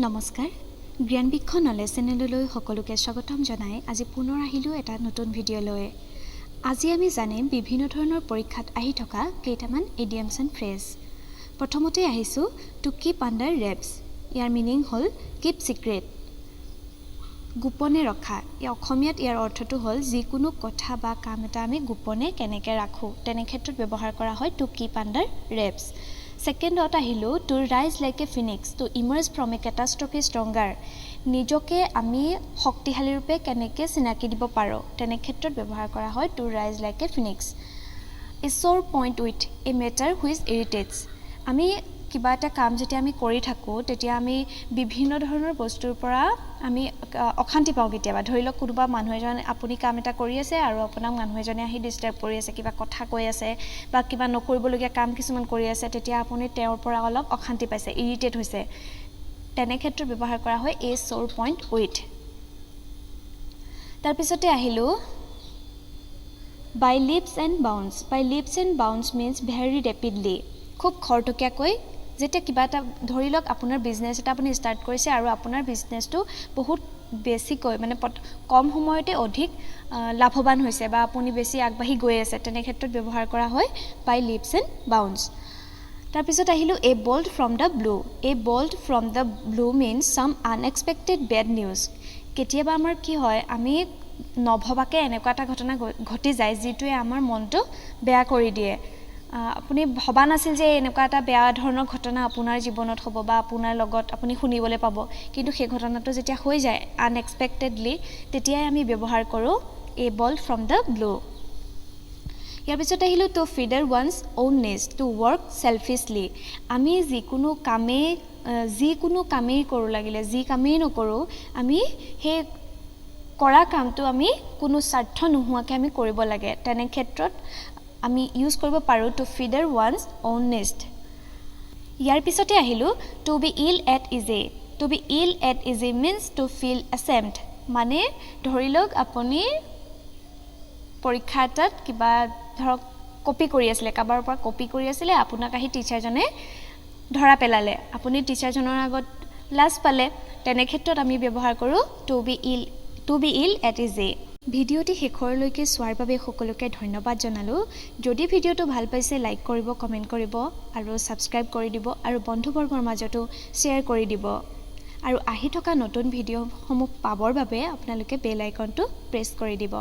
নমস্কাৰ জ্ঞান বৃক্ষ নলেজ চেনেললৈ সকলোকে স্বাগতম জনাই আজি পুনৰ আহিলো এটা নতুন ভিডিঅ' লৈ আজি আমি জানিম বিভিন্ন ধৰণৰ পৰীক্ষাত আহি থকা কেইটামান ইডিয়মছ এণ্ড ফ্ৰেজ প্ৰথমতে আহিছো টু কিপ আণ্ডাৰ ৰেপছ ইয়াৰ মিনিং হ'ল কিপ সিক্ৰেট গোপনে ৰখা এই অসমীয়াত ইয়াৰ অৰ্থটো হ'ল যিকোনো কথা বা কাম এটা আমি গোপনে কেনেকৈ ৰাখো তেনে ক্ষেত্ৰত ব্যৱহাৰ কৰা হয় টু কিপ আণ্ডাৰ ৰেপছ Second আহিলো to rise like a phoenix to emerge from a catastrophe stronger নিজকে আমি শক্তিশালী ৰূপে কেনেকৈ চিনাকি দিব পাৰো তেনে ক্ষেত্ৰত ব্যৱহাৰ কৰা হয় to rise like a phoenix a sore point with a matter which irritates আমি কিবা এটা কাম যেতিয়া আমি কৰি থাকো তেতিয়া আমি বিভিন্ন ধৰণৰ বস্তুৰ পৰা আমি অশান্তি পাওঁ কেতিয়াবা ধৰি লওক কোনোবা মানুহ এজন আপুনি কাম এটা কৰি আছে আৰু আপোনাক মানুহ এজনে আহি ডিস্টাৰ্ব কৰি আছে কিবা কথা কৈ আছে বা কিবা নকৰিবলগীয়া কাম কিছুমান কৰি আছে তেতিয়া আপুনি তেওঁৰ পৰা অলপ অশান্তি পাইছে ইৰিটেট হৈছে তেনে ক্ষেত্ৰত ব্যৱহাৰ কৰা হয় a sore point with তাৰ পিছতে আহিলো by leaps and bounds means very rapidly খুব খৰতকীয়াকৈ যেতিয়া কিবা এটা ধৰি লওক আপোনাৰ বিজনেছ এটা আপুনি ষ্টাৰ্ট কৰিছে আৰু আপোনাৰ বিজনেছটো বহুত বেছিকৈ মানে কম সময়তে অধিক লাভৱান হৈছে বা আপুনি বেছি আগবাঢ়ি গৈ আছে তেনে ক্ষেত্ৰত ব্যৱহাৰ কৰা হয় by leaps and bounds তাৰ পিছত আহিলো a bolt from the blue means some unexpected bad news কেতিয়াবা আমাৰ কি হয় আমি নভবাকে এনেকুৱা এটা ঘটনা ঘটি যায় যিটোৱে আমাৰ মনটো বেয়া কৰি দিয়ে আপুনি ভবা নাছিল যে এনেকুৱা এটা বেয়া ধৰণৰ ঘটনা আপোনাৰ জীৱনত হ'ব বা আপোনাৰ লগত আপুনি শুনিবলৈ পাব কিন্তু সেই ঘটনাটো যেতিয়া হৈ যায় আনএক্সপেক্টেডলি তেতিয়াই আমি ব্যৱহাৰ কৰোঁ a bolt from the blue ইয়াৰ পিছত আহিলো to feather one's own nest to work selfishly আমি যিকোনো কামেই কৰোঁ লাগিলে যি কামেই নকৰোঁ আমি সেই কৰা কামটো আমি কোনো স্বাৰ্থ নোহোৱাকৈ আমি কৰিব লাগে তেনে ক্ষেত্ৰত আমি ইউজ কৰিব পাৰো to feather one's own nest ইয়াৰ পিছতে আহিলো to be ill at ease means to feel ashamed মানে ধৰি লওক আপুনি পৰীক্ষাত কিবা ধৰক কপি কৰি আছিল কাবাৰ পৰা কপি কৰি আছিল আপোনাক আহি টিচাৰজনে ধৰা পেলালে আপুনি টিচাৰজনৰ আগত লাজ পালে তেনে ক্ষেত্ৰত আমি ব্যৱহাৰ কৰো to be ill at ease ভিডিওটি শেষৰলৈকে চোৱাৰ বাবে সকলোকে ধন্যবাদ জনালো যদি ভিডিওটো ভাল পাইছে লাইক কৰিব কমেন্ট কৰিব আৰু সাবস্ক্ৰাইব কৰি দিব আৰু বন্ধুবৰ্গৰ মাজতো শেয়াৰ কৰি দিব আৰু আহি থকা নতুন ভিডিওসমূহ পাবৰ বাবে আপোনালোকে বেল আইকনটো প্ৰেছ কৰি দিব